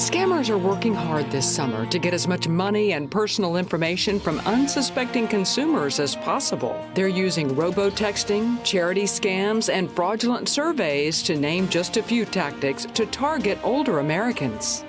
Scammers are working hard this summer to get as much money and personal information from unsuspecting consumers as possible. They're using robo-texting, charity scams, and fraudulent surveys, to name just a few tactics to target older Americans.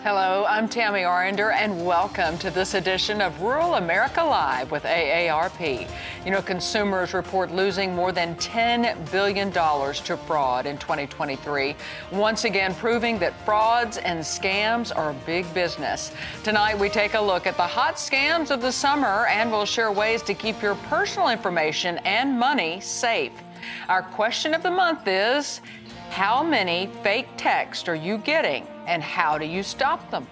Hello, I'm Tammy Arender, and welcome to this edition of Rural America Live with AARP. You know, consumers report losing more than $10 billion to fraud in 2023, once again proving that frauds and scams are big business. Tonight, we take a look at the hot scams of the summer, and we'll share ways to keep your personal information and money safe. Our question of the month is, how many fake texts are you getting, and how do you stop them?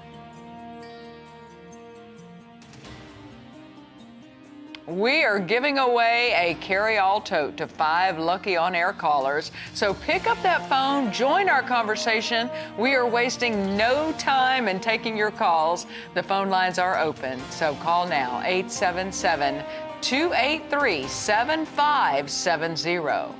We are giving away a carry-all tote to 5 lucky on-air callers. So pick up that phone, join our conversation. We are wasting no time in taking your calls. The phone lines are open, so call now, 877-283-7570.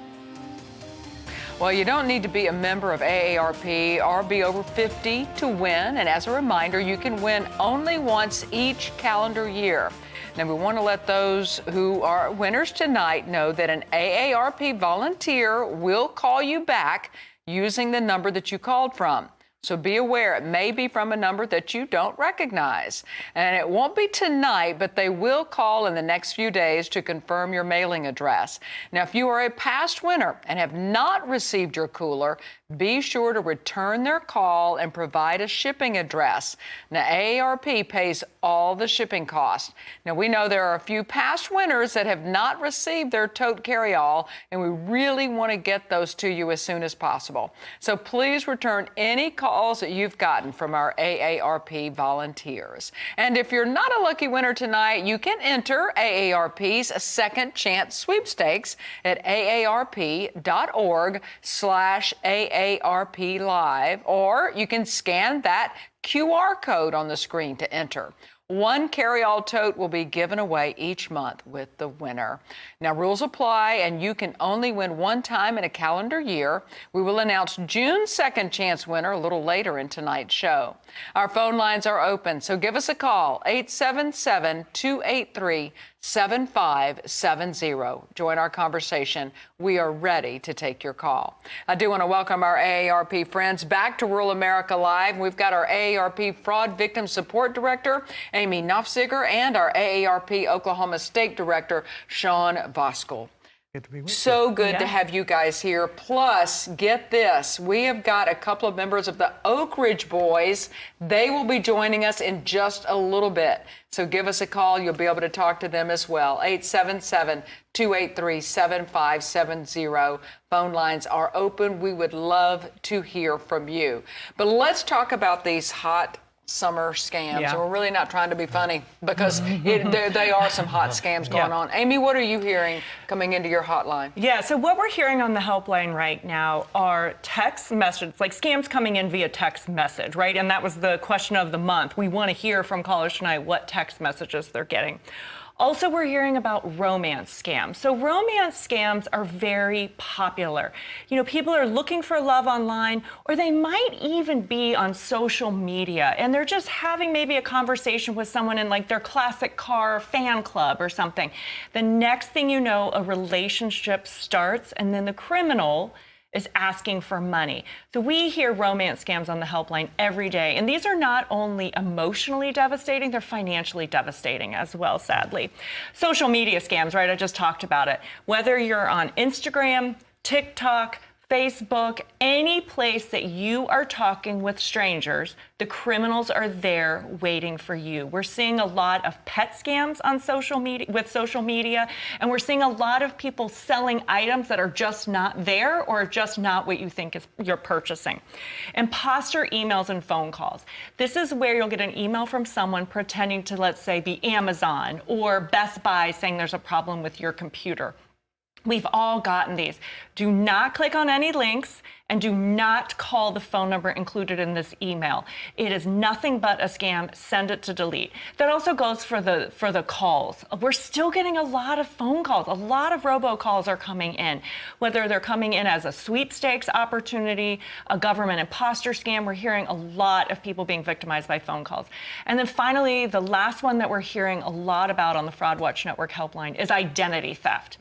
Well, you don't need to be a member of AARP or be over 50 to win. And as a reminder, you can win only once each calendar year. Now, we want to let those who are winners tonight know that an AARP volunteer will call you back using the number that you called from. So be aware, it may be from a number that you don't recognize. And it won't be tonight, but they will call in the next few days to confirm your mailing address. Now, if you are a past winner and have not received your cooler, be sure to return their call and provide a shipping address. Now, AARP pays all the shipping costs. Now, we know there are a few past winners that have not received their tote carry-all, and we really want to get those to you as soon as possible. So please return any calls that you've gotten from our AARP volunteers. And if you're not a lucky winner tonight, you can enter AARP's Second Chance Sweepstakes at aarp.org/AARP Live, or you can scan that QR code on the screen to enter. One carry-all tote will be given away each month with the winner. Now, rules apply, and you can only win one time in a calendar year. We will announce June's second chance winner a little later in tonight's show. Our phone lines are open, so give us a call, 877-283-7570. Join our conversation. We are ready to take your call. I do want to welcome our AARP friends back to Rural America Live. We've got our AARP Fraud Victim Support Director, Amy Nofziger, and our AARP Oklahoma State Director, Sean Voskuhl. So good to have you guys here. Plus, get this, we have got a couple of members of the Oak Ridge Boys. They will be joining us in just a little bit. So give us a call. You'll be able to talk to them as well. 877-283-7570. Phone lines are open. We would love to hear from you. But let's talk about these hot summer scams. Yeah. We're really not trying to be funny, because they are some hot scams going on. Amy, what are you hearing coming into your hotline? Yeah, so what we're hearing on the helpline right now are text messages, like scams coming in via text message, right? And that was the question of the month. We want to hear from callers tonight what text messages they're getting. Also, we're hearing about romance scams. So romance scams are very popular. You know, people are looking for love online, or they might even be on social media, and they're just having maybe a conversation with someone in like their classic car fan club or something. The next thing you know, a relationship starts, and then the criminal is asking for money. So we hear romance scams on the helpline every day, and these are not only emotionally devastating, they're financially devastating as well, sadly. Social media scams, right? I just talked about it. Whether you're on Instagram, TikTok, Facebook, any place that you are talking with strangers, the criminals are there waiting for you. We're seeing a lot of pet scams on social media, and we're seeing a lot of people selling items that are just not there or just not what you think you're purchasing. Impostor emails and phone calls. This is where you'll get an email from someone pretending to, let's say, be Amazon or Best Buy, saying there's a problem with your computer. We've all gotten these. Do not click on any links and do not call the phone number included in this email. It is nothing but a scam. Send it to delete. That also goes for the calls. We're still getting a lot of phone calls. A lot of robocalls are coming in, whether they're coming in as a sweepstakes opportunity, a government imposter scam. We're hearing a lot of people being victimized by phone calls. And then finally, the last one that we're hearing a lot about on the Fraud Watch Network helpline is identity theft.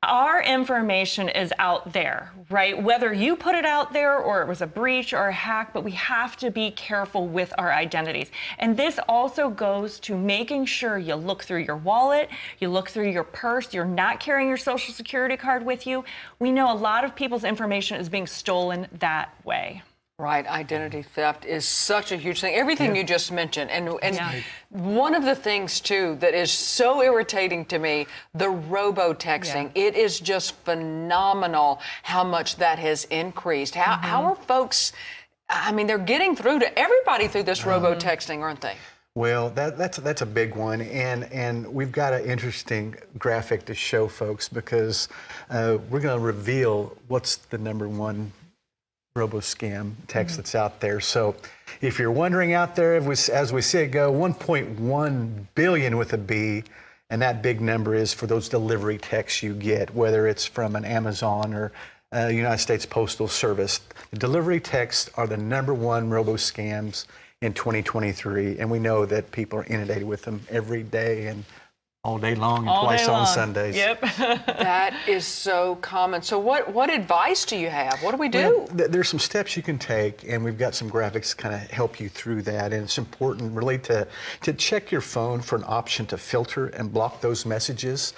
Our information is out there, right? Whether you put it out there or it was a breach or a hack, but we have to be careful with our identities. And this also goes to making sure you look through your wallet, you look through your purse, you're not carrying your social security card with you. We know a lot of people's information is being stolen that way. Right, identity theft is such a huge thing. Everything you just mentioned, and one of the things too that is so irritating to me, the robo-texting. It is just phenomenal how much that has increased. How are folks? I mean, they're getting through to everybody through this robo-texting, aren't they? Well, that's a big one, and we've got an interesting graphic to show folks because we're going to reveal what's the number one robo-scam text that's out there. So if you're wondering out there, as we see it go, 1.1 billion with a B, and that big number is for those delivery texts you get, whether it's from an Amazon or United States Postal Service. The delivery texts are the number one robo-scams in 2023, and we know that people are inundated with them every day and all day long and twice on Sundays. Yep. That is so common. So what advice do you have? What do we do? Well, there's some steps you can take, and we've got some graphics to kind of help you through that. And it's important really to check your phone for an option to filter and block those messages.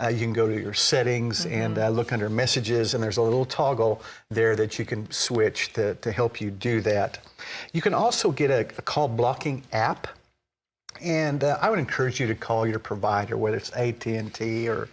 You can go to your settings and look under messages, and there's a little toggle there that you can switch to help you do that. You can also get a call blocking app. And I would encourage you to call your provider, whether it's AT&T or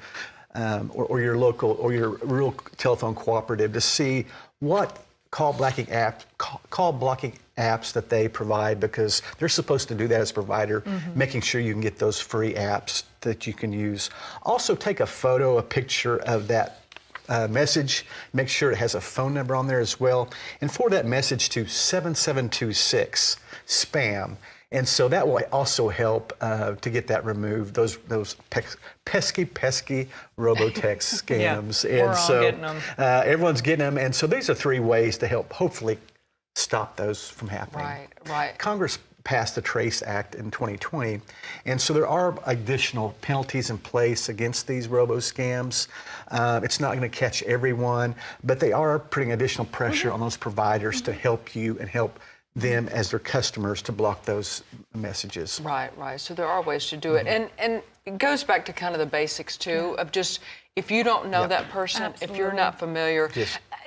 your local or your rural telephone cooperative, to see what call blocking apps that they provide, because they're supposed to do that as a provider, making sure you can get those free apps that you can use. Also, take a photo, a picture of that message. Make sure it has a phone number on there as well, and forward that message to 7726 spam. And so that will also help to get that removed, those pesky robo-text scams. We're all getting them. Everyone's getting them. And so these are three ways to help hopefully stop those from happening. Right. Congress passed the TRACE Act in 2020. And so there are additional penalties in place against these robo-scams. It's not going to catch everyone, but they are putting additional pressure on those providers to help you and help them as their customers to block those messages. Right. So there are ways to do it. And it goes back to kind of the basics too, of just, if you don't know that person, if you're not familiar.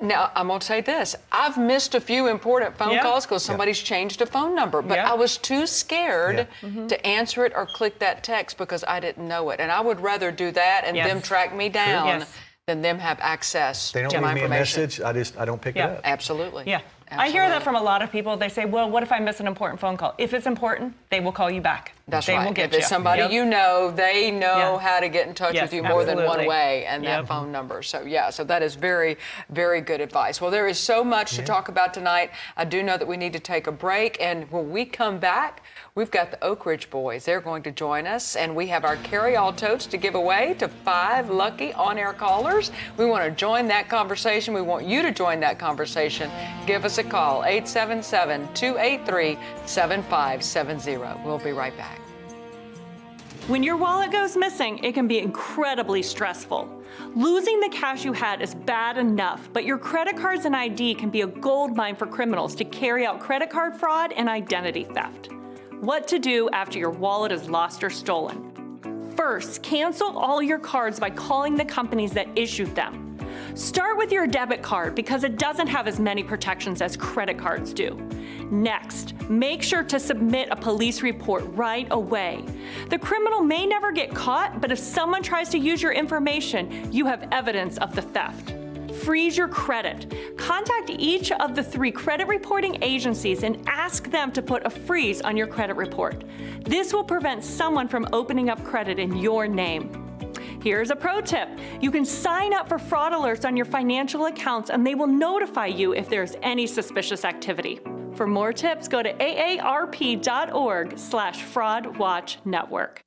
Now, I'm going to say this. I've missed a few important phone calls because somebody's changed a phone number, but I was too scared to answer it or click that text because I didn't know it. And I would rather do that and them track me down than them have access to my information. They don't leave me a message, I don't pick it up. Absolutely. Yeah. I hear that from a lot of people. They say, well, what if I miss an important phone call? If it's important, they will call you back. That's they right. will get if it's somebody you know, they know how to get in touch with you more than one way, and that phone number. So so that is very, very good advice. Well, there is so much to talk about tonight. I do know that we need to take a break, and when we come back, we've got the Oak Ridge Boys. They're going to join us, and we have our carry-all totes to give away to 5 lucky on-air callers. We want to join that conversation. We want you to join that conversation. Give us a call, 877-283-7570. We'll be right back. When your wallet goes missing, it can be incredibly stressful. Losing the cash you had is bad enough, but your credit cards and ID can be a goldmine for criminals to carry out credit card fraud and identity theft. What to do after your wallet is lost or stolen. First, cancel all your cards by calling the companies that issued them. Start with your debit card because it doesn't have as many protections as credit cards do. Next, make sure to submit a police report right away. The criminal may never get caught, but if someone tries to use your information, you have evidence of the theft. Freeze your credit. Contact each of the 3 credit reporting agencies and ask them to put a freeze on your credit report. This will prevent someone from opening up credit in your name. Here's a pro tip. You can sign up for fraud alerts on your financial accounts and they will notify you if there's any suspicious activity. For more tips, go to aarp.org/fraudwatchnetwork.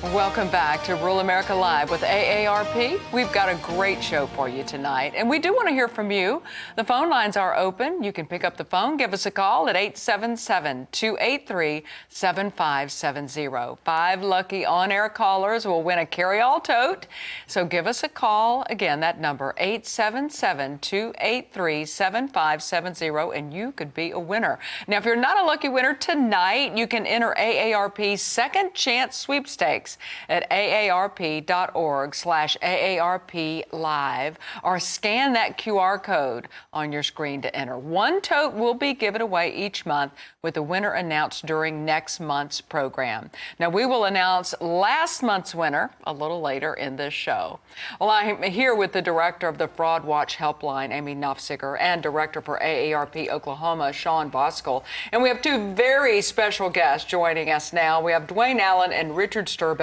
Welcome back to Rural America Live with AARP. We've got a great show for you tonight, and we do want to hear from you. The phone lines are open. You can pick up the phone, give us a call at 877-283-7570. 5 lucky on-air callers will win a carry-all tote, so give us a call. Again, that number, 877-283-7570, and you could be a winner. Now, if you're not a lucky winner tonight, you can enter AARP's Second Chance Sweepstakes at aarp.org/AARP Live, or scan that QR code on your screen to enter. One tote will be given away each month, with the winner announced during next month's program. Now, we will announce last month's winner a little later in this show. Well, I'm here with the director of the Fraud Watch Helpline, Amy Nofziger, and director for AARP Oklahoma, Sean Boskel. And we have 2 very special guests joining us now. We have Dwayne Allen and Richard Sturban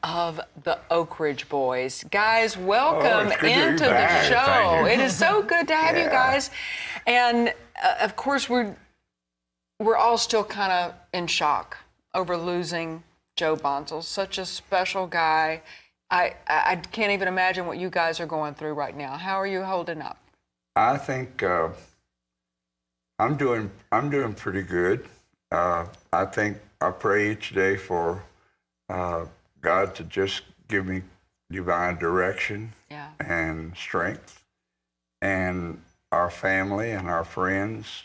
of the Oak Ridge Boys. Guys, welcome into the show. It is so good to have you guys. And of course, we're all still kind of in shock over losing Joe Bonzel, such a special guy. I can't even imagine what you guys are going through right now. How are you holding up? I think I'm doing pretty good. I pray each day for God to just give me divine direction and strength. And our family and our friends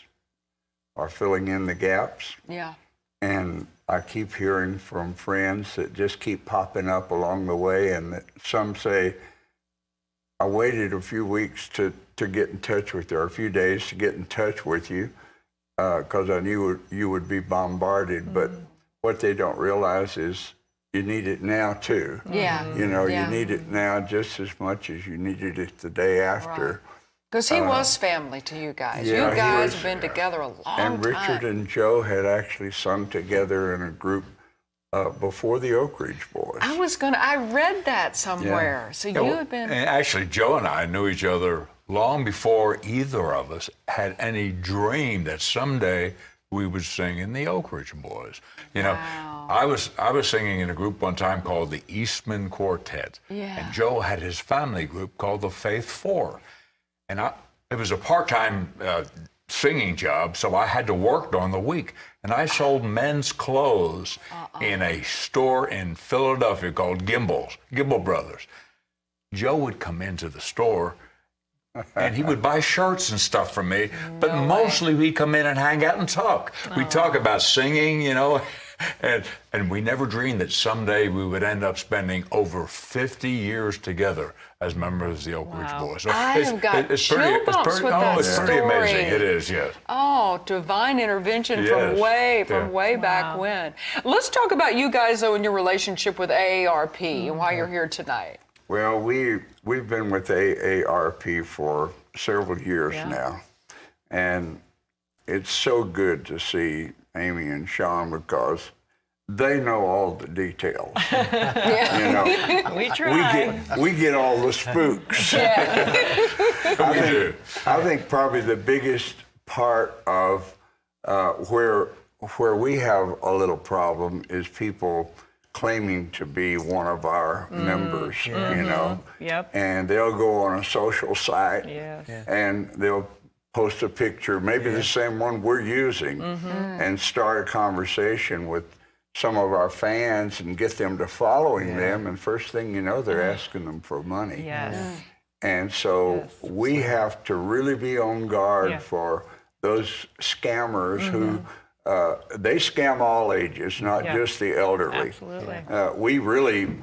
are filling in the gaps. Yeah. And I keep hearing from friends that just keep popping up along the way, and that some say, I waited a few weeks to get in touch with you, or a few days to get in touch with you, because I knew you would be bombarded. Mm-hmm. But what they don't realize is you need it now too. Yeah. You know, you need it now just as much as you needed it the day after. Because he was family to you guys. You guys have been together a long time. And Richard and Joe had actually sung together in a group before the Oak Ridge Boys. I read that somewhere. Yeah. So you had been. And actually, Joe and I knew each other long before either of us had any dream that someday we would sing in the Oak Ridge Boys. You know, I was singing in a group one time called the Eastman Quartet. Yeah. And Joe had his family group called the Faith Four. And it was a part-time singing job, so I had to work during the week. And I sold men's clothes in a store in Philadelphia called Gimbel Brothers. Joe would come into the store and he would buy shirts and stuff from me, but mostly we'd come in and hang out and talk. We'd talk about singing, you know, and we never dreamed that someday we would end up spending over 50 years together as members of the Oak Ridge Boys. So I have got chill bumps with that it's pretty story. amazing. It is, yes. Oh, divine intervention Yes. from way back when. Let's talk about you guys, though, and your relationship with AARP and why you're here tonight. Well, we've been with AARP for several years now, and it's so good to see Amy and Sean because they know all the details. You know, We try. we get all the spooks. I think probably the biggest part of where we have a little problem is people claiming to be one of our members, you know. Yep. And they'll go on a social site and they'll post a picture, maybe the same one we're using, and start a conversation with some of our fans and get them to following them. And first thing you know, they're asking them for money. Yes. And so we have to really be on guard for those scammers who they scam all ages, not just the elderly. Absolutely. We really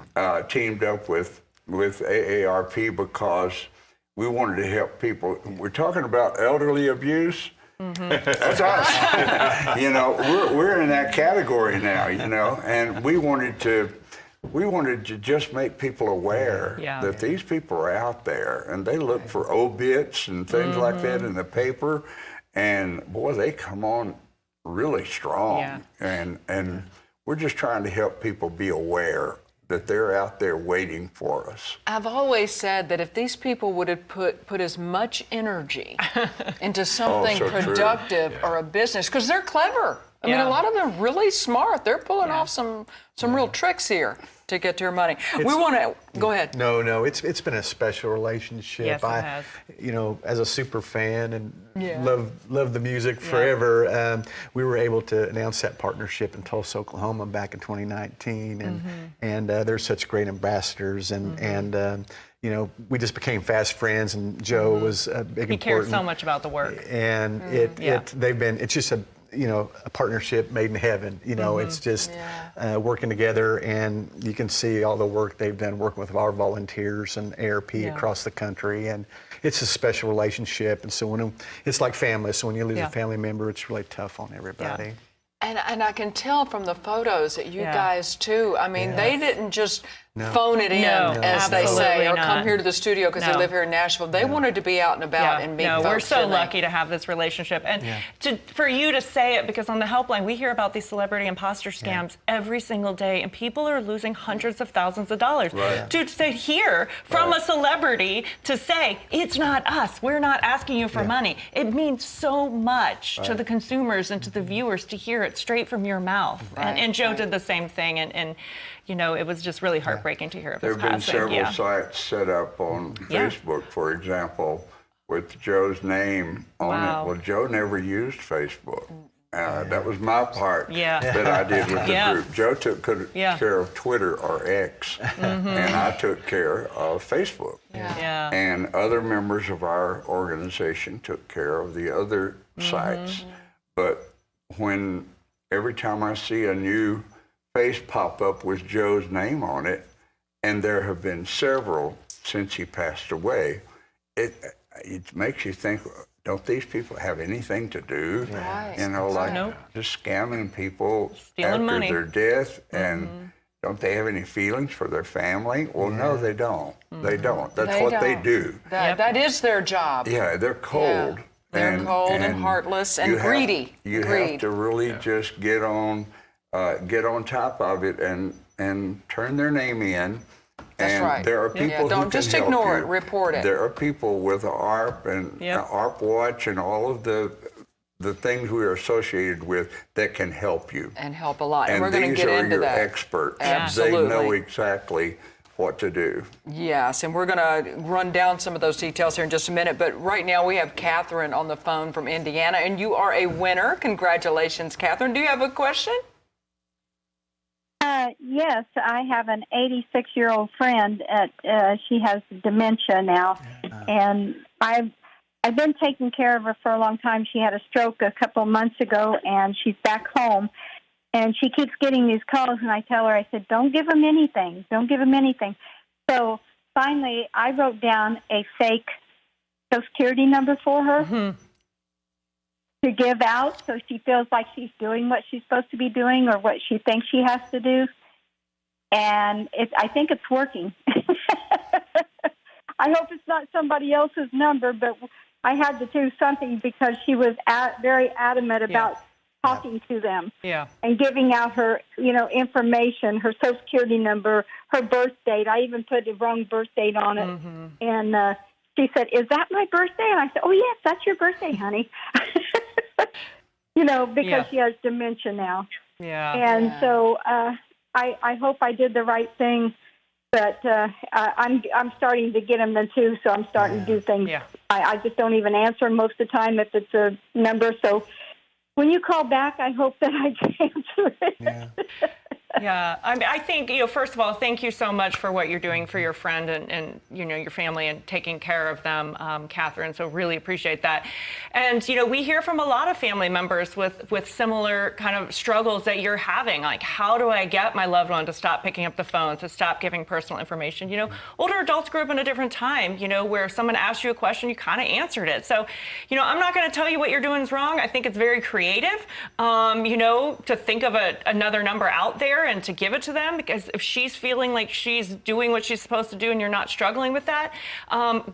teamed up with AARP because we wanted to help people. We're talking about elderly abuse. That's us. You know, we're in that category now. You know, and we wanted to just make people aware that these people are out there, and they look for obits and things like that in the paper, and boy, they come on really strong. And we're just trying to help people be aware that they're out there waiting for us. I've always said that if these people would have put as much energy into something so true. productive or a business, because they're clever. I mean, a lot of them are really smart. They're pulling off some real tricks here to get to your money. We want to go ahead. No, it's been a special relationship. Yes, it has. You know, as a super fan and love the music forever, we were able to announce that partnership in Tulsa, Oklahoma back in 2019, and they're such great ambassadors, and you know, we just became fast friends, and Joe was a big He important. cared so much about the work. And it's just a partnership made in heaven. You know, it's just working together, and you can see all the work they've done working with our volunteers and ARP across the country, and it's a special relationship. And so it's like family. So when you lose a family member, it's really tough on everybody. And I can tell from the photos that you guys too. I mean, they didn't just phone it in, as they say, or come here to the studio because they live here in Nashville. They wanted to be out and about and meet folks. We're so lucky to have this relationship. And for you to say it, because on the helpline, we hear about these celebrity imposter scams every single day, and people are losing hundreds of thousands of dollars. To hear from a celebrity to say, it's not us, we're not asking you for money, it means so much to the consumers and to the viewers to hear it straight from your mouth. And Joe did the same thing, and you know, it was just really heartbreaking to hear of his There have been passing. several sites set up on Facebook, for example, with Joe's name on it. Well, Joe never used Facebook. That was my part that I did with the group. Joe took care of Twitter or X, and I took care of Facebook. And other members of our organization took care of the other sites. But every time I see a new face pop up with Joe's name on it, and there have been several since he passed away, it makes you think, don't these people have anything to do? You know, like just scamming people Stealing after money. their death, and don't they have any feelings for their family? Well, no, they don't. They don't. That's what they do. That is their job. Yeah, they're cold. They're cold and heartless and greedy. You have to really just get on top of it and turn their name in. That's right. There are people who don't can just help ignore you. it, report it. There are people with AARP and AARP Watch and all of the things we are associated with that can help you. And help a lot. And we're going to these get are into your that. experts. Absolutely. They know exactly what to do. Yes, and we're going to run down some of those details here in just a minute. But right now we have Catherine on the phone from Indiana, and you are a winner. Congratulations, Catherine. Do you have a question? Yes, I have an 86-year-old friend. She has dementia now, and I've been taking care of her for a long time. She had a stroke a couple of months ago, and she's back home. And she keeps getting these calls, and I tell her, I said, don't give them anything. Don't give them anything. So finally, I wrote down a fake Social Security number for her to give out so she feels like she's doing what she's supposed to be doing or what she thinks she has to do. And I think it's working. I hope it's not somebody else's number, but I had to do something because she was very adamant about talking to them and giving out her, information, her Social Security number, her birth date. I even put the wrong birth date on it. And she said, is that my birthday? And I said, oh, yes, that's your birthday, honey. Because she has dementia now. And so I hope I did the right thing. But I'm starting to get them then, too, so I'm starting to do things. I just don't even answer most of the time if it's a number. So when you call back, I hope that I can answer it. I think, first of all, thank you so much for what you're doing for your friend and your family and taking care of them, Catherine. So really appreciate that. And, we hear from a lot of family members with similar kind of struggles that you're having. Like, how do I get my loved one to stop picking up the phone, to stop giving personal information? Older adults grew up in a different time, where someone asked you a question, you kind of answered it. So, I'm not going to tell you what you're doing is wrong. I think it's very creative, to think of another number out there and to give it to them, because if she's feeling like she's doing what she's supposed to do and you're not struggling with that,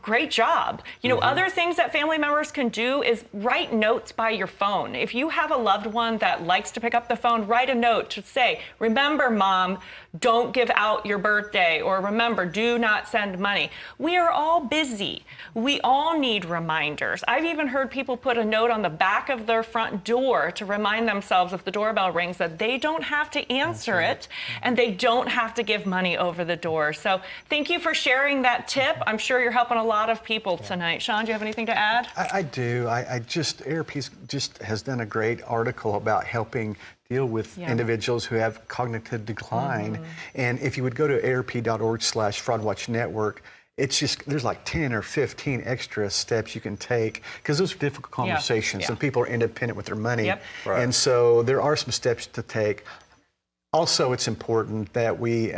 great job. Other things that family members can do is write notes by your phone. If you have a loved one that likes to pick up the phone, write a note to say, remember, Mom, don't give out your birthday, or remember, do not send money. We are all busy. We all need reminders. I've even heard people put a note on the back of their front door to remind themselves if the doorbell rings that they don't have to answer it and they don't have to give money over the door. So thank you for sharing that tip. I'm sure you're helping a lot of people tonight. Sean, do you have anything to add? I do. AARP just has done a great article about helping deal with individuals who have cognitive decline. And if you would go to AARP.org/FraudWatchNetwork, it's just, there's like 10 or 15 extra steps you can take, because those are difficult conversations and people are independent with their money. And so there are some steps to take. Also, it's important that we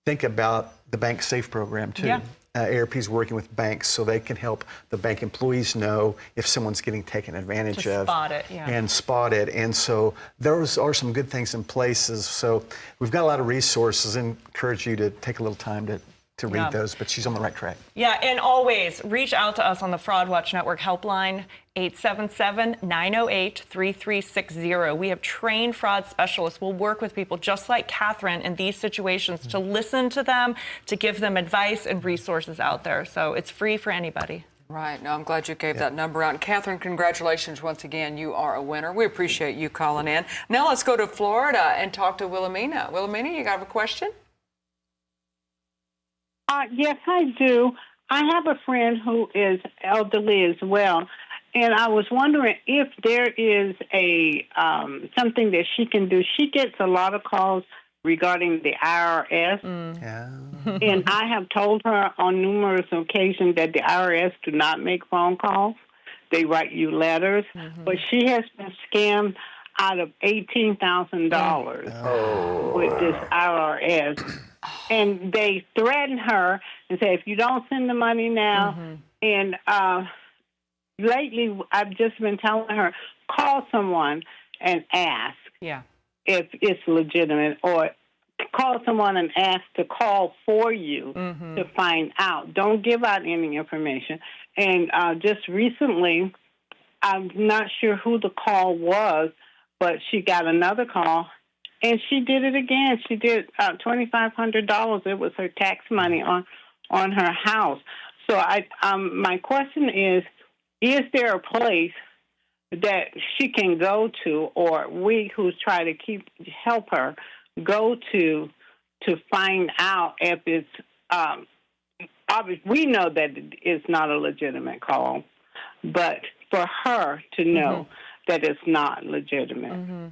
think about the Bank Safe program too. AARP is working with banks so they can help the bank employees know if someone's getting taken advantage of. And spot it. And so those are some good things in places. So we've got a lot of resources and encourage you to take a little time to read those, but she's on the right track. And always reach out to us on the Fraud Watch Network helpline, 877-908-3360. We have trained fraud specialists. We'll work with people just like Catherine in these situations to listen to them, to give them advice and resources out there. So it's free for anybody. Right. No, I'm glad you gave that number out. And Catherine, congratulations once again. You are a winner. We appreciate you calling in. Now let's go to Florida and talk to Wilhelmina. Wilhelmina, you got a question? Yes, I do. I have a friend who is elderly as well, and I was wondering if there is a something that she can do. She gets a lot of calls regarding the IRS, and I have told her on numerous occasions that the IRS do not make phone calls. They write you letters, but she has been scammed out of $18,000 with this IRS. And they threaten her and say, if you don't send the money now, and lately I've just been telling her, call someone and ask if it's legitimate, or call someone and ask to call for you to find out. Don't give out any information. And just recently, I'm not sure who the call was, but she got another call. And she did it again. She did $2,500. It was her tax money on her house. So my question is there a place that she can go to, or we who try to help her go to to find out if it's obvious. We know that it's not a legitimate call, but for her to know that it's not legitimate.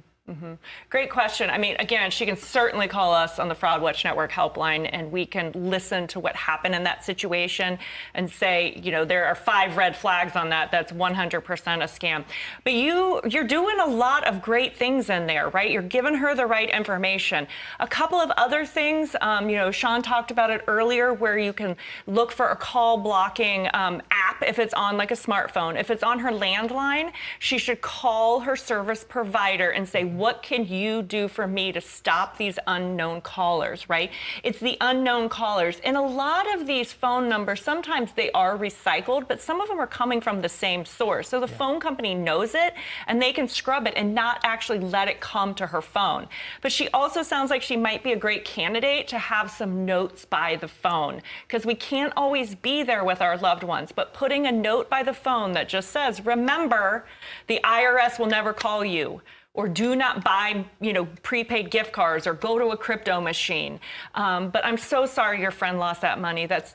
Great question. I mean, again, she can certainly call us on the Fraud Watch Network helpline, and we can listen to what happened in that situation and say, you know, there are 5 red flags on that. That's 100% a scam. But you're doing a lot of great things in there, right? You're giving her the right information. A couple of other things, you know, Sean talked about it earlier, where you can look for a call blocking app if it's on like a smartphone. If it's on her landline, she should call her service provider and say, what can you do for me to stop these unknown callers, right? It's the unknown callers. And a lot of these phone numbers, sometimes they are recycled, but some of them are coming from the same source. So the phone company knows it, and they can scrub it and not actually let it come to her phone. But she also sounds like she might be a great candidate to have some notes by the phone, because we can't always be there with our loved ones, but putting a note by the phone that just says, remember, the IRS will never call you, or do not buy, you know, prepaid gift cards, or go to a crypto machine. But I'm so sorry your friend lost that money. That's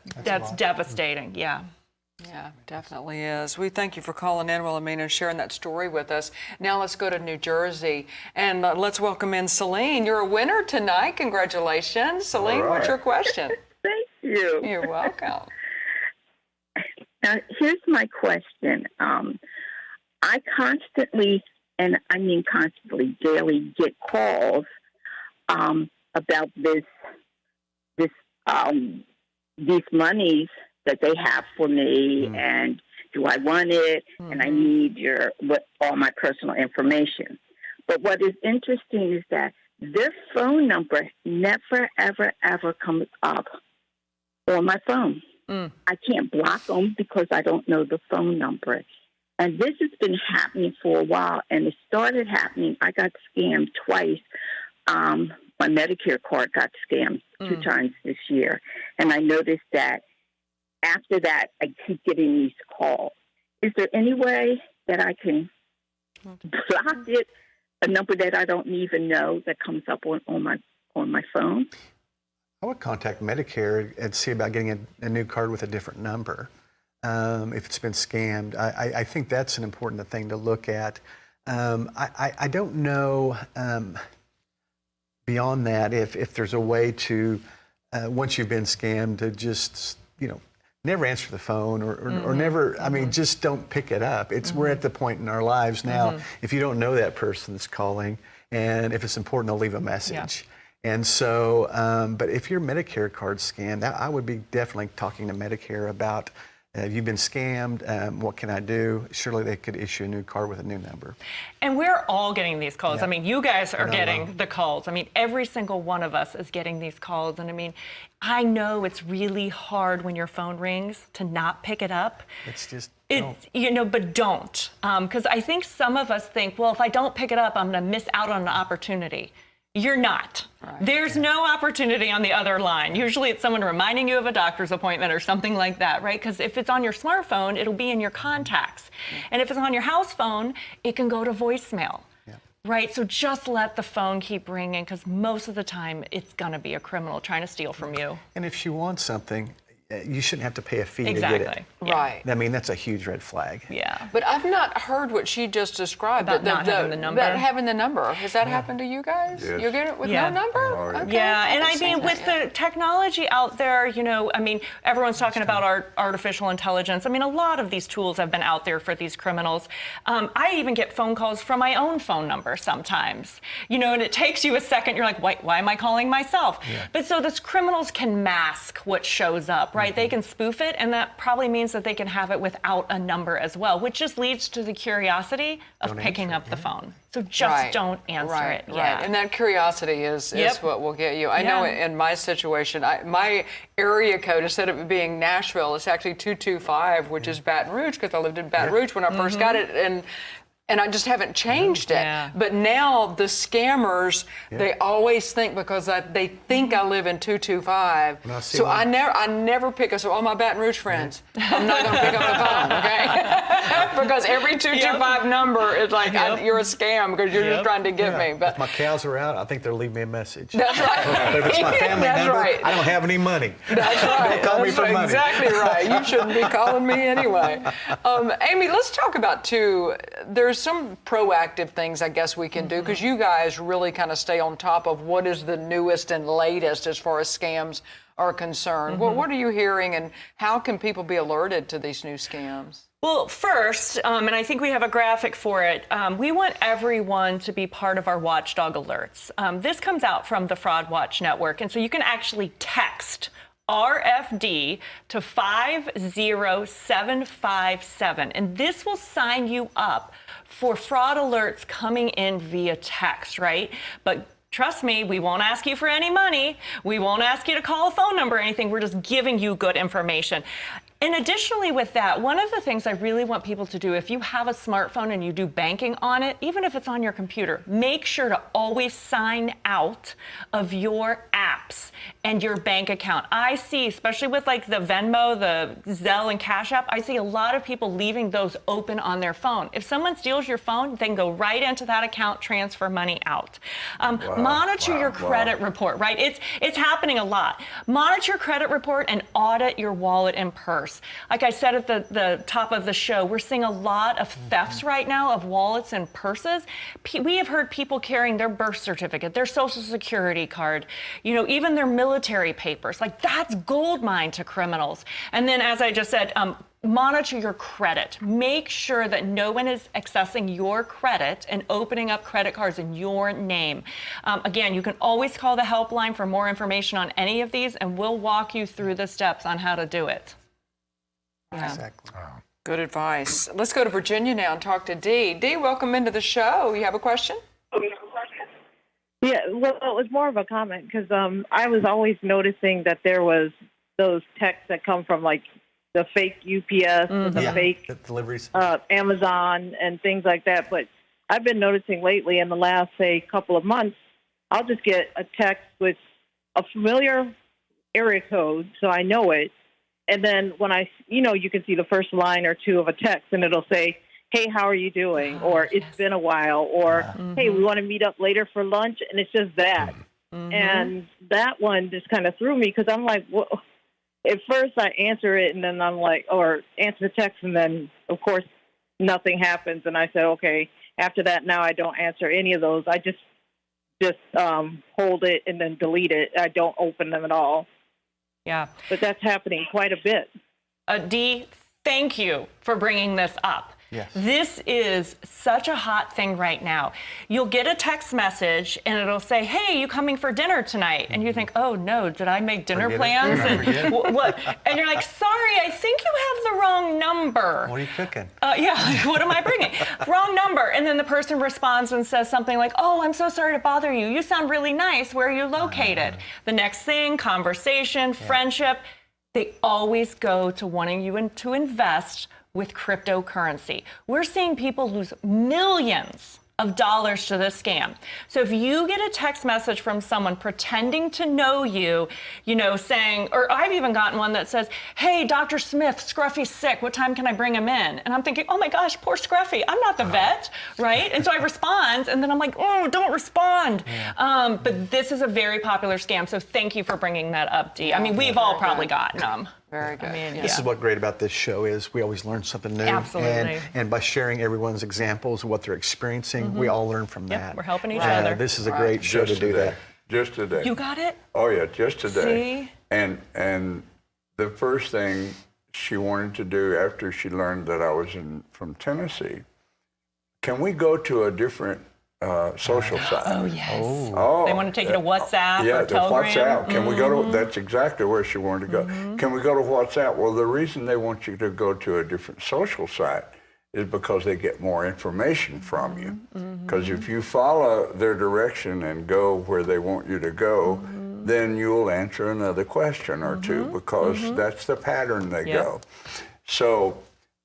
devastating. Yeah. Yeah, definitely is. We thank you for calling in, Wilhelmina, and sharing that story with us. Now let's go to New Jersey, and let's welcome in Celine. You're a winner tonight. Congratulations. Celine, what's your question? Thank you. You're welcome. Now, here's my question. I constantly, and I mean constantly, daily get calls about these monies that they have for me, and do I want it? And I need all my personal information. But what is interesting is that their phone number never, ever, ever comes up on my phone. I can't block them because I don't know the phone number. And this has been happening for a while, and it started happening. I got scammed twice. My Medicare card got scammed 2 times this year. And I noticed that after that, I keep getting these calls. Is there any way that I can block it, a number that I don't even know that comes up on my phone? I would contact Medicare and see about getting a new card with a different number. If it's been scammed, I think that's an important thing to look at. I don't know beyond that if there's a way to, once you've been scammed, to just, you know, never answer the phone or never, I mean, just don't pick it up. We're at the point in our lives now, if you don't know that person that's calling, and if it's important, they'll leave a message. And so, but if your Medicare card's scammed, I would be definitely talking to Medicare about, you've been scammed, what can I do? Surely they could issue a new card with a new number. And we're all getting these calls. Yeah. I mean, you guys are getting the calls. I mean, every single one of us is getting these calls. And I mean, I know it's really hard when your phone rings to not pick it up. It's just, you know, but don't. Because I think some of us think, well, if I don't pick it up, I'm going to miss out on an opportunity. You're not. Right. There's no opportunity on the other line. Usually it's someone reminding you of a doctor's appointment or something like that, right? Because if it's on your smartphone, it'll be in your contacts. And if it's on your house phone, it can go to voicemail, right? So just let the phone keep ringing, because most of the time it's going to be a criminal trying to steal from you. And if she wants something, you shouldn't have to pay a fee to Exactly. get it. Right. I mean, that's a huge red flag. Yeah. But I've not heard what she just described. About not having the number? About having the number. Has that happened to you guys? Yes. You're getting it with Yeah. no number? Oh, yeah. Okay. Yeah, and I haven't mean, seen with that the technology out there, you know, I mean, everyone's talking about artificial intelligence. I mean, a lot of these tools have been out there for these criminals. I even get phone calls from my own phone number sometimes, you know, and it takes you a second. You're like, why am I calling myself? Yeah. But so these criminals can mask what shows up, right? They can spoof it, and that probably means that they can have it without a number as well, which just leads to the curiosity of picking up the phone. So just don't answer it. Yeah. Right. And that curiosity is what will get you. I know in my situation, my area code, instead of it being Nashville, it's actually 225, which is Baton Rouge, because I lived in Baton Rouge when I first got it. And and I just haven't changed it. Yeah. But now the scammers, they always think because they think I live in 225. So I never pick up. So all my Baton Rouge friends, I'm not going to pick up the phone, okay? Because every 225 number is like you're a scam because you're just trying to get me. But if my cows are out, I think they'll leave me a message. that's right. But if it's my family That's member, right. I don't have any money. That's right. Don't call me for money. Exactly right. You shouldn't be calling me anyway. Amy, let's talk about too. There's some proactive things I guess we can do because you guys really kind of stay on top of what is the newest and latest as far as scams are concerned. Well, what are you hearing, and how can people be alerted to these new scams? Well, first, and I think we have a graphic for it, we want everyone to be part of our watchdog alerts. This comes out from the Fraud Watch Network, and so you can actually text RFD to 50757, and this will sign you up for fraud alerts coming in via text, right? But trust me, we won't ask you for any money. We won't ask you to call a phone number or anything. We're just giving you good information. And additionally with that, one of the things I really want people to do, if you have a smartphone and you do banking on it, even if it's on your computer, make sure to always sign out of your apps and your bank account. I see, especially with like the Venmo, the Zelle and Cash App, I see a lot of people leaving those open on their phone. If someone steals your phone, they can go right into that account, transfer money out. Monitor your credit report, right? It's happening a lot. Monitor your credit report and audit your wallet and purse. Like I said at the top of the show, we're seeing a lot of thefts right now of wallets and purses. We have heard people carrying their birth certificate, their social security card, even their military papers. Like that's gold mine to criminals. And then, as I just said, monitor your credit. Make sure that no one is accessing your credit and opening up credit cards in your name. Again, you can always call the helpline for more information on any of these, and we'll walk you through the steps on how to do it. Yeah. Exactly. Good advice. Let's go to Virginia now and talk to Dee. Dee, welcome into the show. You have a question? Yeah, well, it was more of a comment because I was always noticing that there was those texts that come from like the fake UPS, the fake the deliveries, Amazon, and things like that. But I've been noticing lately in the last, say, couple of months, I'll just get a text with a familiar area code, so I know it. And then when you can see the first line or two of a text, and it'll say, hey, how are you doing? Or it's been a while. Or, hey, we want to meet up later for lunch. And it's just that. And that one just kind of threw me because I'm like, well, at first I answer it and then I'm like, or answer the text and then, of course, nothing happens. And I said, okay, after that, now I don't answer any of those. I just hold it and then delete it. I don't open them at all. Yeah. But that's happening quite a bit. Dee, thank you for bringing this up. Yes. This is such a hot thing right now. You'll get a text message and it'll say, hey, you coming for dinner tonight? And you think, oh no, did I make dinner plans? And what? And you're like, sorry, I think you have the wrong number. What are you cooking? Yeah, what am I bringing? Wrong number. And then the person responds and says something like, oh, I'm so sorry to bother you. You sound really nice. Where are you located? The next thing, conversation, friendship, they always go to wanting you to invest with cryptocurrency. We're seeing people lose millions of dollars to this scam. So if you get a text message from someone pretending to know you, saying, or I've even gotten one that says, hey, Dr. Smith, Scruffy's sick. What time can I bring him in? And I'm thinking, oh my gosh, poor Scruffy. I'm not the vet, right? And so I respond, and then I'm like, oh, don't respond. But this is a very popular scam. So thank you for bringing that up, Dee. I mean, we've all probably gotten them. Very good. This is what great about this show is we always learn something new. Absolutely. And by sharing everyone's examples of what they're experiencing, we all learn from that. We're helping each other. This is a great show to do that. Just today. You got it? Oh yeah, just today. See? And the first thing she wanted to do after she learned that I was from Tennessee, can we go to a different social site? Oh, yes. Oh, They want to take you to WhatsApp yeah, or Telegram. WhatsApp. Can we go to? That's exactly where she wanted to go. Can we go to WhatsApp? Well, the reason they want you to go to a different social site is because they get more information from you. Because if you follow their direction and go where they want you to go, then you'll answer another question or two because that's the pattern they go. So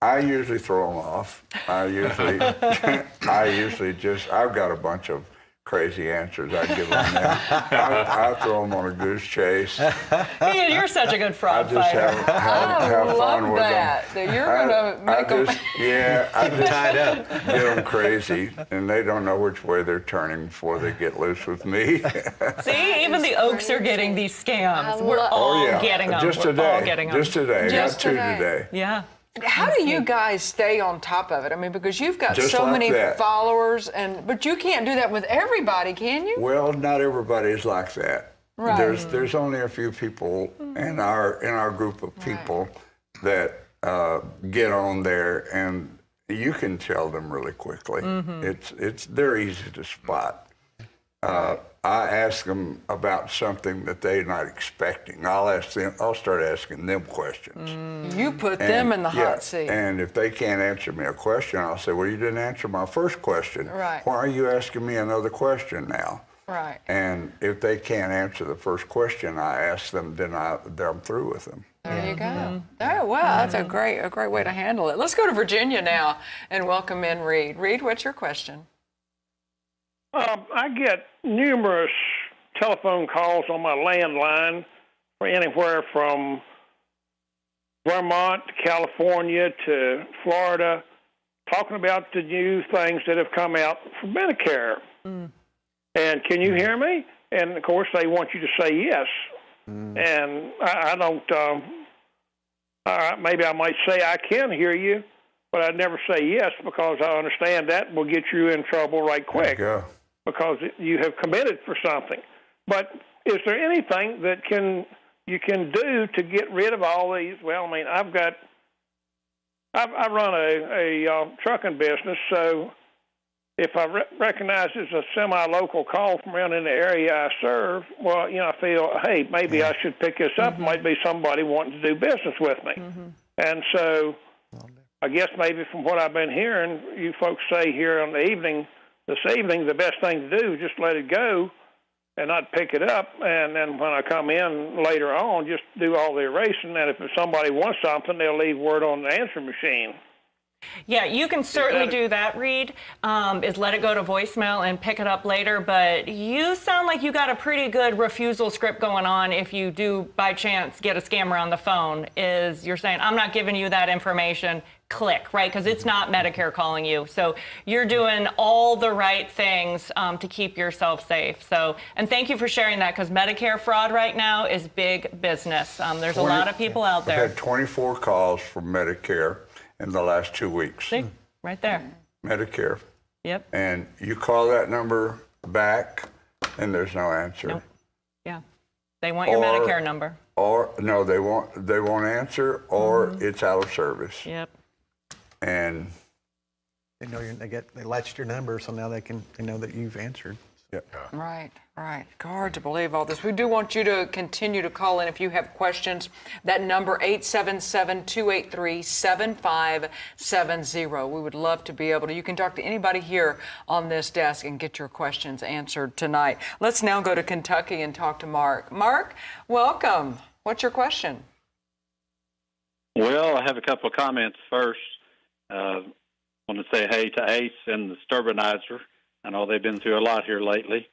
I usually throw them off. I usually I've got a bunch of crazy answers I give them now. I throw them on a goose chase. Ian, you're such a good fraud I just fighter. have fun with that you're going to make them. I just Tied up. get them crazy, and they don't know which way they're turning before they get loose with me. See, even the Oaks are getting these scams. We're love- all Oh yeah, getting them. just We're today. all getting them. Just today. Just Got two today. today. Yeah. How do you guys stay on top of it? I mean, because you've got Just so like many that. followers, but you can't do that with everybody, can you? Well, not everybody is like that. Right. There's only a few people in our group of people that get on there, and you can tell them really quickly. They're easy to spot. I ask them about something that they're not expecting. I'll start asking them questions. You put them in the hot seat. And if they can't answer me a question, I'll say, well, you didn't answer my first question. Right. Why are you asking me another question now? Right. And if they can't answer the first question I ask them, then I'm through with them. There you go. Oh, wow, that's a great way to handle it. Let's go to Virginia now and welcome in Reed. Reed, what's your question? I get numerous telephone calls on my landline for anywhere from Vermont to California to Florida, talking about the new things that have come out for Medicare. And can you hear me? And, of course, they want you to say yes. And I don't, maybe I might say I can hear you, but I'd never say yes because I understand that will get you in trouble right quick. There you go. Because you have committed for something. But is there anything that you can do to get rid of all these? Well, I mean, I run a trucking business, so if I recognize it's a semi-local call from around in the area I serve, well, I feel, hey, maybe I should pick this up. Might be somebody wanting to do business with me. And so I guess maybe from what I've been hearing, you folks say here on this evening, the best thing to do is just let it go and not pick it up. And then when I come in later on, just do all the erasing. And if somebody wants something, they'll leave word on the answering machine. Yeah, you can certainly do that, Reed, is let it go to voicemail and pick it up later. But you sound like you got a pretty good refusal script going on if you do, by chance, get a scammer on the phone, is you're saying, I'm not giving you that information, click, right? Because it's not Medicare calling you. So you're doing all the right things to keep yourself safe. So, and thank you for sharing that, because Medicare fraud right now is big business. There's a lot of people out there. I've had 24 calls from Medicare in the last 2 weeks. See, right there. Medicare. Yep. And you call that number back, and there's no answer. Nope. Yeah. They want your Medicare number. Or no, they won't answer, or it's out of service. Yep. And They know they latched your number, so now they know that you've answered. Right. Hard to believe all this. We do want you to continue to call in if you have questions. That number, 877-283-7570. We would love to be able to. You can talk to anybody here on this desk and get your questions answered tonight. Let's now go to Kentucky and talk to Mark. Mark, welcome. What's your question? Well, I have a couple of comments first. I want to say hey to Ace and the Sturbanizer. I know they've been through a lot here lately.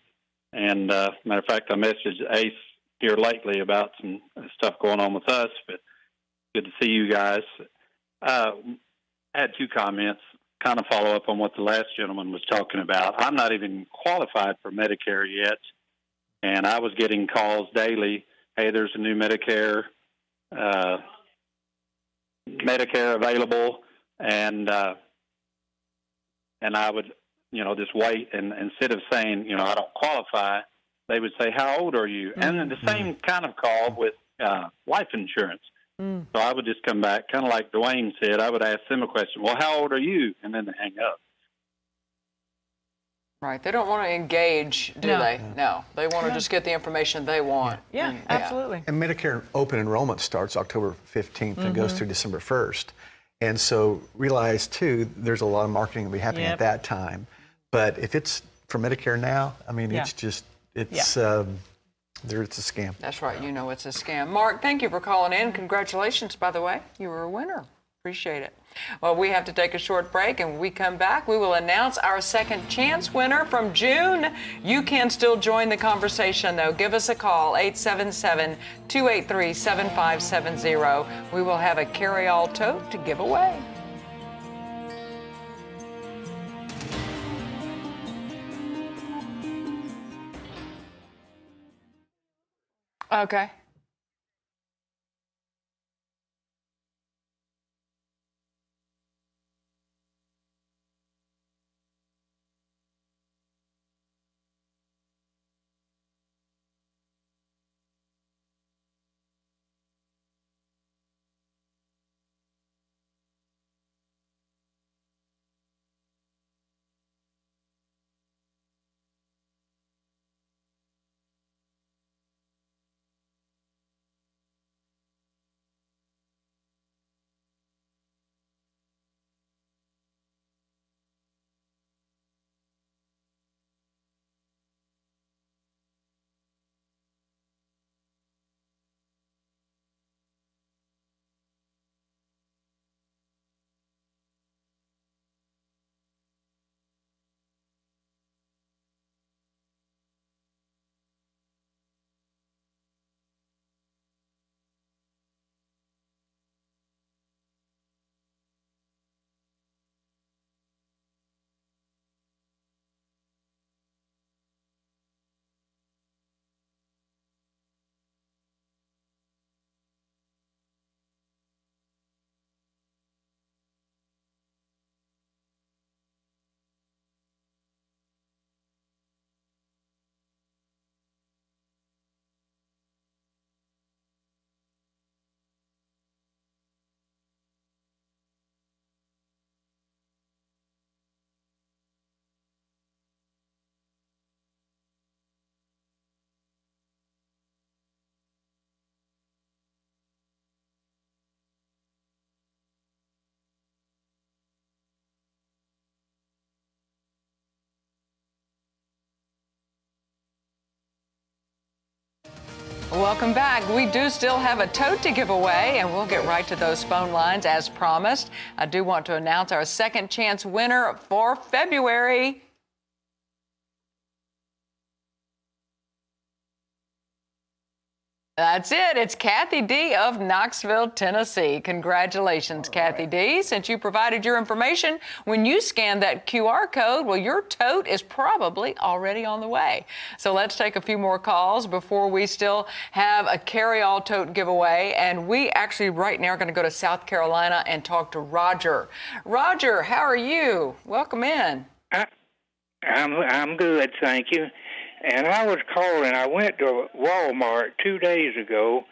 And matter of fact, I messaged Ace here lately about some stuff going on with us, but good to see you guys. I had two comments, kind of follow up on what the last gentleman was talking about. I'm not even qualified for Medicare yet, and I was getting calls daily. Hey, there's a new Medicare available, and I would just wait, and instead of saying, I don't qualify, they would say, how old are you? And then the same kind of call with life insurance. So I would just come back, kind of like Dwayne said, I would ask them a question, well, how old are you? And then they hang up. Right. They don't want to engage, do they? No. They want to just get the information they want. Yeah, absolutely. And Medicare open enrollment starts October 15th and goes through December 1st. And so realize, too, there's a lot of marketing that will be happening at that time. But if it's for Medicare now, I mean, it's just, it's a scam. That's right. It's a scam. Mark, thank you for calling in. Congratulations, by the way. You were a winner. Appreciate it. Well, we have to take a short break, and when we come back, we will announce our second chance winner from June. You can still join the conversation, though. Give us a call, 877-283-7570. We will have a carry-all tote to give away. Okay. Welcome back. We do still have a tote to give away, and we'll get right to those phone lines as promised. I do want to announce our second chance winner for February. That's it. It's Kathy D. of Knoxville, Tennessee. Congratulations, Kathy D. Since you provided your information when you scanned that QR code, well, your tote is probably already on the way. So let's take a few more calls before we still have a carry-all tote giveaway. And we actually right now are going to go to South Carolina and talk to Roger. Roger, how are you? Welcome in. I'm good, thank you. And I was calling. I went to Walmart 2 days ago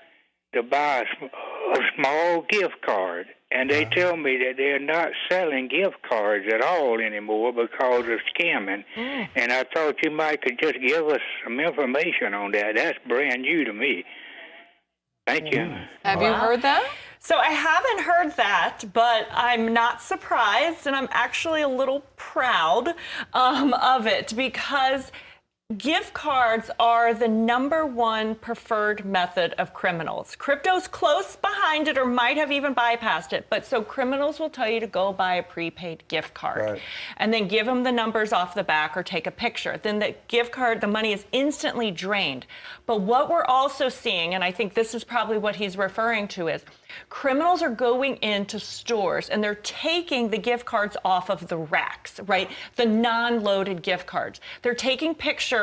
to buy a small gift card, and they tell me that they're not selling gift cards at all anymore because of scamming. And I thought you might could just give us some information on that. That's brand new to me. Thank you. Have you heard that? So I haven't heard that, but I'm not surprised, and I'm actually a little proud of it, because gift cards are the #1 preferred method of criminals. Crypto's close behind it, or might have even bypassed it, but so criminals will tell you to go buy a prepaid gift card and then give them the numbers off the back or take a picture. Then the gift card, the money is instantly drained. But what we're also seeing, and I think this is probably what he's referring to, is criminals are going into stores and they're taking the gift cards off of the racks, right? The non-loaded gift cards. They're taking pictures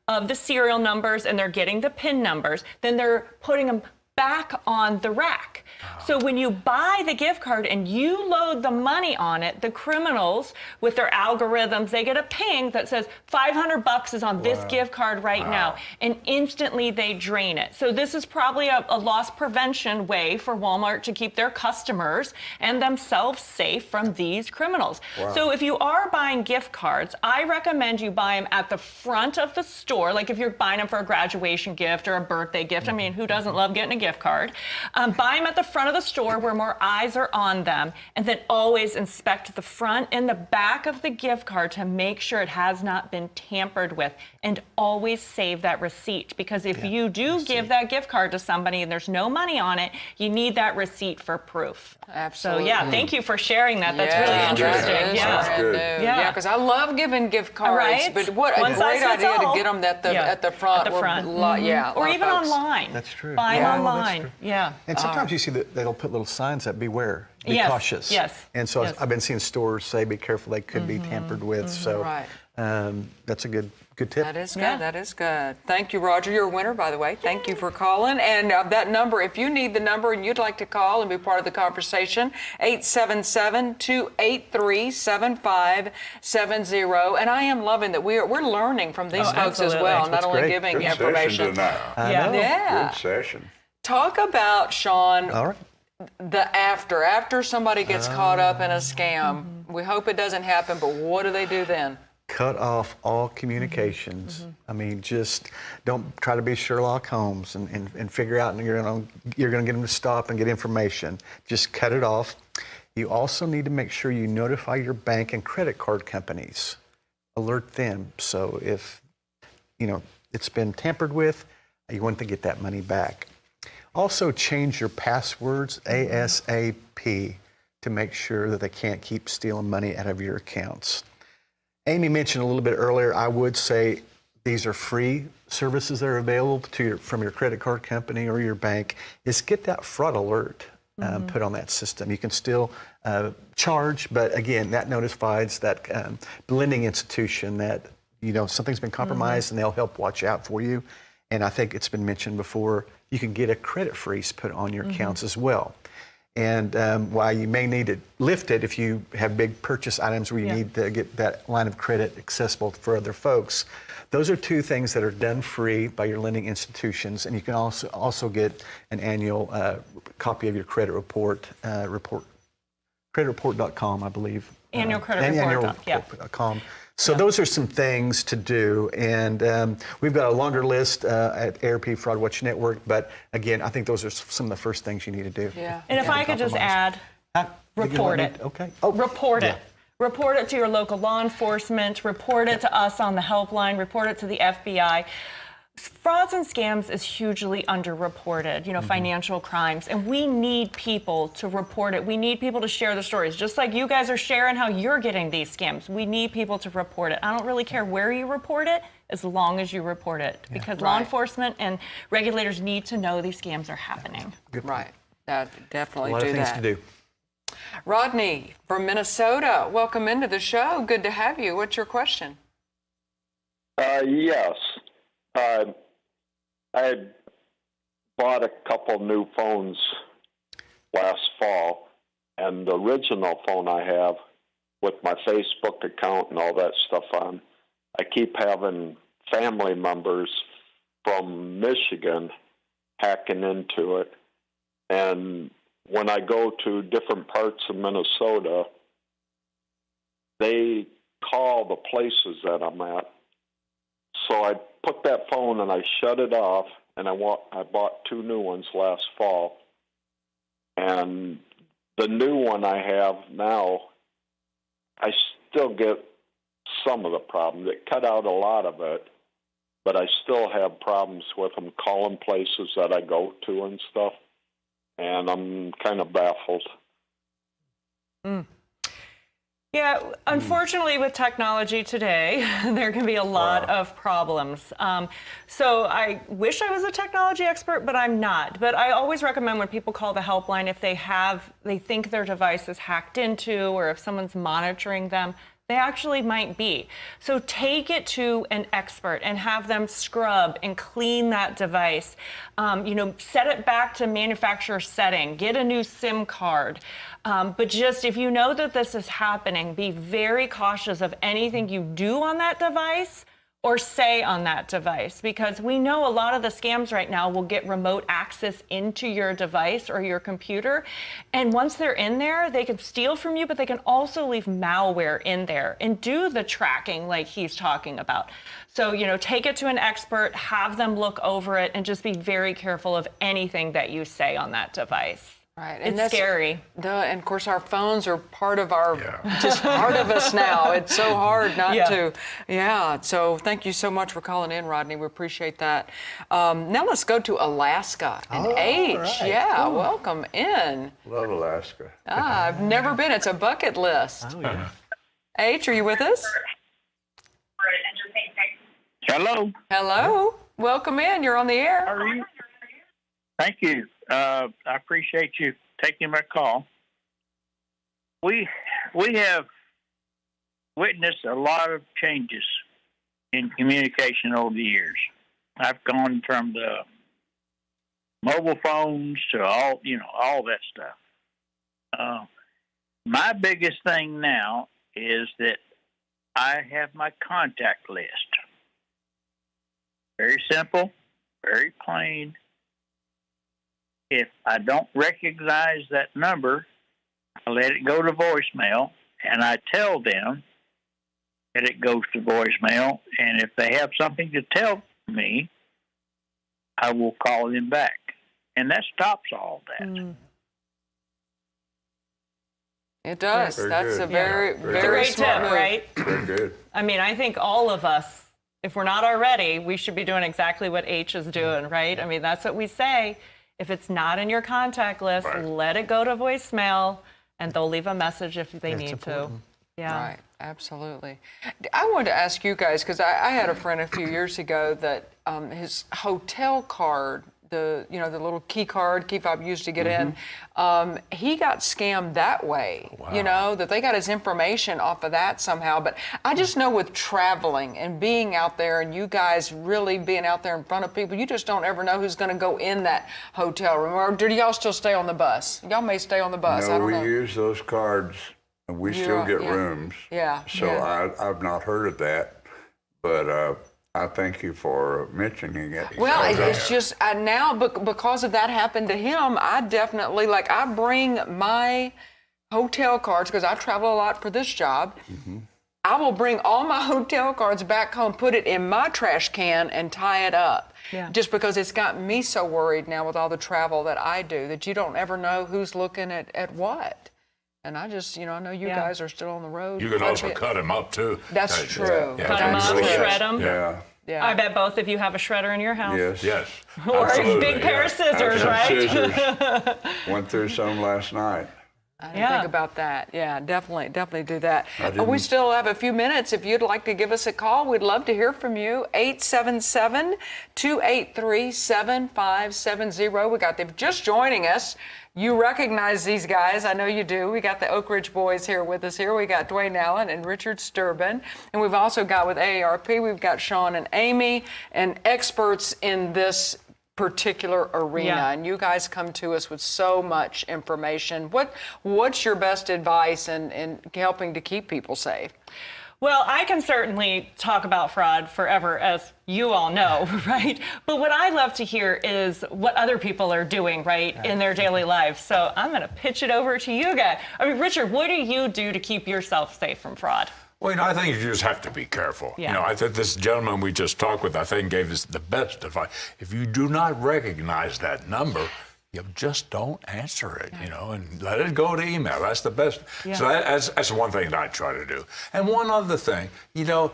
of the serial numbers and they're getting the PIN numbers. Then they're putting them back on the rack. So when you buy the gift card and you load the money on it, the criminals with their algorithms, they get a ping that says $500 is on this gift card right now, and instantly they drain it. So this is probably a loss prevention way for Walmart to keep their customers and themselves safe from these criminals. So if you are buying gift cards, I recommend you buy them at the front of the store. Like if you're buying them for a graduation gift or a birthday gift, I mean, who doesn't love getting a gift gift card. Buy them at the front of the store where more eyes are on them, and then always inspect the front and the back of the gift card to make sure it has not been tampered with, and always save that receipt, because if you do give that gift card to somebody and there's no money on it, you need that receipt for proof. Absolutely. So yeah, thank you for sharing that. That's really interesting. Yeah, because I love giving gift cards, but what a great idea to get them at the front. Or even online. That's true. Buy them online. Yeah. And sometimes you see that they'll put little signs that beware, be cautious. Yes. And so I've been seeing stores say be careful, they could be tampered with. So that's a good tip. That is good. That is good. Thank you, Roger. You're a winner, by the way. Thank you for calling. And that number, if you need the number and you'd like to call and be part of the conversation, 877-283-7570. And I am loving that we're learning from these folks as well, not only giving information. Good session. Talk about, Sean, the after somebody gets caught up in a scam. We hope it doesn't happen, but what do they do then? Cut off all communications. I mean, just don't try to be Sherlock Holmes and figure out, and you're gonna get them to stop and get information. Just cut it off. You also need to make sure you notify your bank and credit card companies. Alert them. So if it's been tampered with, you want to get that money back. Also change your passwords ASAP to make sure that they can't keep stealing money out of your accounts. Amy mentioned a little bit earlier, I would say these are free services that are available from your credit card company or your bank, is get that fraud alert put on that system. You can still charge, but again, that notifies that lending institution that something's been compromised, and they'll help watch out for you. And I think it's been mentioned before, you can get a credit freeze put on your accounts as well. And while you may need it lifted if you have big purchase items where you need to get that line of credit accessible for other folks, those are two things that are done free by your lending institutions. And you can also get an annual copy of your credit report, creditreport.com, I believe. Annual credit report.com. So those are some things to do, and we've got a longer list at AARP Fraud Watch Network, but again, I think those are some of the first things you need to do. Yeah. And if I could just add, report it. Okay. Report it. Report it to your local law enforcement, report it to us on the helpline, report it to the FBI. Frauds and scams is hugely underreported, financial crimes, and we need people to report it. We need people to share the stories, just like you guys are sharing how you're getting these scams. We need people to report it. I don't really care where you report it, as long as you report it, because law enforcement and regulators need to know these scams are happening. Right. Definitely do that. A lot of things to do. Rodney from Minnesota, welcome into the show. Good to have you. What's your question? Yes. I had bought a couple new phones last fall, and the original phone I have with my Facebook account and all that stuff on, I keep having family members from Michigan hacking into it. And when I go to different parts of Minnesota, they call the places that I'm at. So I put that phone and I shut it off, and I bought two new ones last fall. And the new one I have now, I still get some of the problems. It cut out a lot of it, but I still have problems with them calling places that I go to and stuff. And I'm kind of baffled. Yeah, unfortunately with technology today, there can be a lot of problems. So I wish I was a technology expert, but I'm not. But I always recommend when people call the helpline, if they think their device is hacked into, or if someone's monitoring them, they actually might be. So take it to an expert and have them scrub and clean that device. Set it back to manufacturer setting, get a new SIM card. But just if you know that this is happening, be very cautious of anything you do on that device or say on that device, because we know a lot of the scams right now will get remote access into your device or your computer. And once they're in there, they can steal from you, but they can also leave malware in there and do the tracking like he's talking about. So, take it to an expert, have them look over it, and just be very careful of anything that you say on that device. Right. It's scary. And of course, our phones are part of just part of us now. It's so hard not to. Yeah. So thank you so much for calling in, Rodney. We appreciate that. Now let's go to Alaska and H. Right. Yeah. Welcome in. Love Alaska. I've never been. It's a bucket list. Oh, yeah. H, are you with us? Hello. Hello. Welcome in. You're on the air. How are you? Thank you. I appreciate you taking my call. We have witnessed a lot of changes in communication over the years. I've gone from the mobile phones to all that stuff. My biggest thing now is that I have my contact list. Very simple, very plain. If I don't recognize that number, I let it go to voicemail, and I tell them that it goes to voicemail. And if they have something to tell me, I will call them back. And that stops all that. It does. Very That's good. a very, It's a very great smart tip, move. right? Very good. I mean, I think all of us, if we're not already, we should be doing exactly what H is doing, right? I mean, that's what we say. If it's not in your contact list, let it go to voicemail, and they'll leave a message if they need to. Yeah. Right, absolutely. I wanted to ask you guys, because I had a friend a few years ago that his hotel card, the little key fob used to get in, he got scammed that way. Wow. That they got his information off of that somehow. But I just know with traveling and being out there, and you guys really being out there in front of people, you just don't ever know who's going to go in that hotel room. Or do y'all still stay on the bus? Y'all may stay on the bus. I No, don't we know. use those cards, and we still get rooms. Yeah. So I've not heard of that, but I thank you for mentioning it. Well, it's just now because of that happened to him, I definitely, I bring my hotel cards because I travel a lot for this job. I will bring all my hotel cards back home, put it in my trash can, and tie it up. Yeah. Just because it's got me so worried now with all the travel that I do that you don't ever know who's looking at what. And I just, I know you guys are still on the road. You can also cut them up, too. That's true. Yeah, Cut them up, shred them. Yeah. I bet both of you have a shredder in your house. Yes. Or a Absolutely, big pair of I have scissors, some right? scissors. Went through some last night. I didn't think about that. Yeah, definitely do that. I didn't. We still have a few minutes. If you'd like to give us a call, we'd love to hear from you. 877-283-7570. We got them just joining us. You recognize these guys. I know you do. We got the Oak Ridge boys here with us here. We got Dwayne Allen and Richard Sturban. And we've also got with AARP, we've got Sean and Amy, and experts in this particular arena. And you guys come to us with so much information. What's your best advice in helping to keep people safe? Well, I can certainly talk about fraud forever, as you all know, right? But what I love to hear is what other people are doing, right, in their daily lives. So I'm going to pitch it over to you guys. I mean, Richard, what do you do to keep yourself safe from fraud? Well, I think you just have to be careful. Yeah. I think this gentleman we just talked with, I think, gave us the best advice. If you do not recognize that number, you just don't answer it, and let it go to email. That's the best. Yeah. So that's one thing that I try to do. And one other thing, a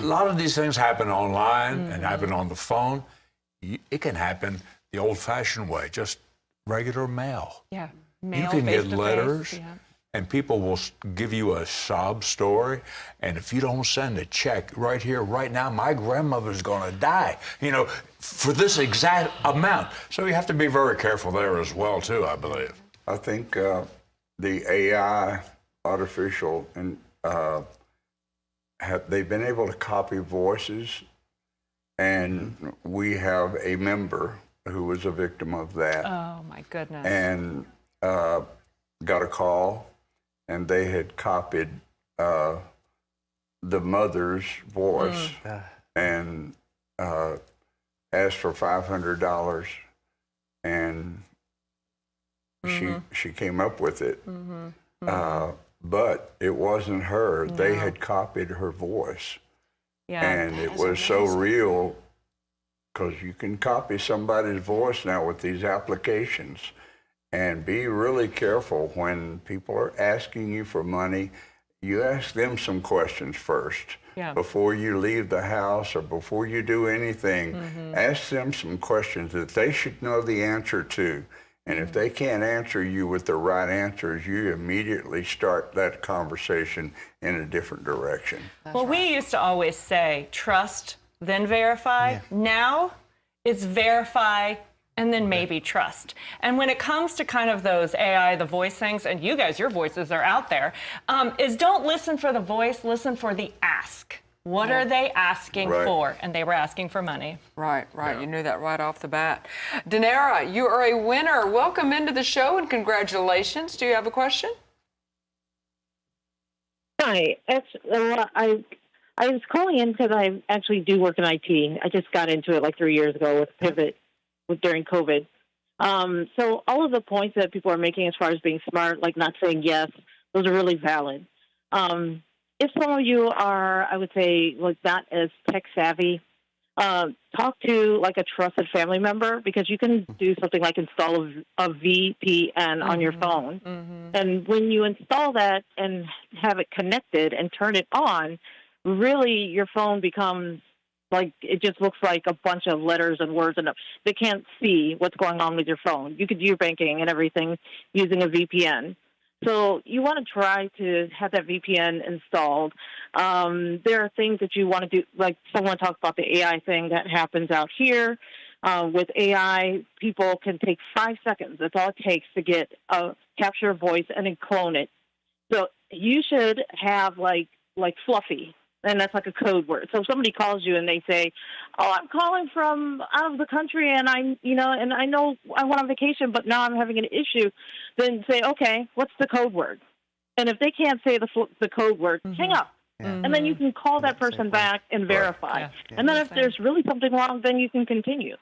lot of these things happen online and happen on the phone. It can happen the old-fashioned way, just regular mail. Yeah, You can get letters. And people will give you a sob story. And if you don't send a check right here, right now, my grandmother's going to die, for this exact amount. So you have to be very careful there as well, too, I believe. I think the AI, artificial, and they've been able to copy voices. And we have a member who was a victim of that. Oh, my goodness. And got a call. And they had copied the mother's voice and asked for $500, and she came up with it. But it wasn't her. No. They had copied her voice. Yeah, and it was so real, because you can copy somebody's voice now with these applications. And be really careful when people are asking you for money. You ask them some questions first. Before you leave the house or before you do anything. Ask them some questions that they should know the answer to. And if they can't answer you with the right answers, you immediately start that conversation in a different direction. Well, we used to always say, trust, then verify. Now, it's verify, and then maybe trust. And when it comes to kind of those AI, the voice things, and you guys, your voices are out there, is don't listen for the voice, listen for the ask. What are they asking for? And they were asking for money. Right. You knew that right off the bat. Danara, you are a winner. Welcome into the show and congratulations. Do you have a question? Hi. I was calling in because I actually do work in IT. I just got into it like 3 years ago with Pivot during COVID. So all of the points that people are making as far as being smart, like not saying yes, those are really valid. If some of you are, I would say, like not as tech savvy, talk to like a trusted family member, because you can do something like install a VPN on your phone. And when you install that and have it connected and turn it on, really your phone becomes like, it just looks like a bunch of letters and words, and they can't see what's going on with your phone. You could do your banking and everything using a VPN. So you want to try to have that VPN installed. There are things that you want to do, like someone talked about the AI thing that happens out here. With AI, people can take 5 seconds. That's all it takes to capture a voice and then clone it. So you should have like Fluffy, and that's like a code word. So if somebody calls you and they say, "Oh, I'm calling from out of the country, and I know I went on vacation, but now I'm having an issue," then say, "Okay, what's the code word?" And if they can't say the code word, hang up. And then you can call that person back and verify. And then if there's really something wrong, then you can continue.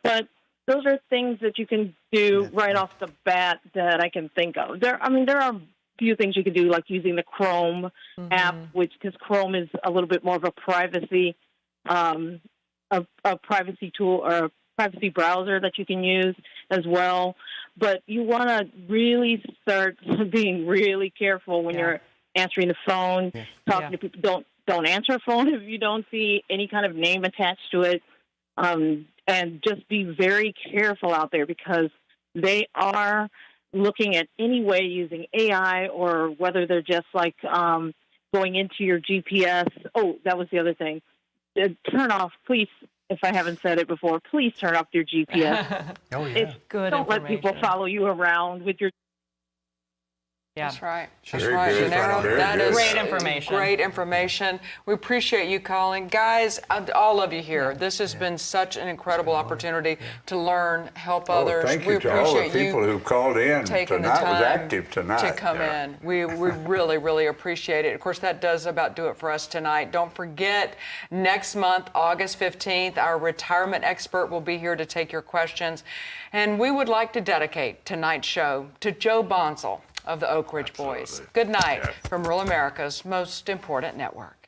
But those are things that you can do right off the bat that I can think of. There are few things you can do, like using the Chrome app, because Chrome is a little bit more of a privacy tool or a privacy browser that you can use as well. But you want to really start being really careful when you're answering the phone, talking to people. Don't answer a phone if you don't see any kind of name attached to it, and just be very careful out there, because they are looking at any way using AI, or whether they're just like going into your GPS. Oh, that was the other thing. Turn off, please, if I haven't said it before, please turn off your GPS. Don't let people follow you around with your... That's right. That's Very right. good. Danara, that is great information. Great information. We appreciate you calling. Guys, all of you here, this has been such an incredible opportunity to learn, help others. Thank we you to all the appreciate people who called in taking tonight. the Was time active tonight. to come in. We really, really appreciate it. Of course, that does about do it for us tonight. Don't forget, next month, August 15th, our retirement expert will be here to take your questions. And we would like to dedicate tonight's show to Joe Bonsall of the Oak Ridge Boys. Good night from Rural America's most important network.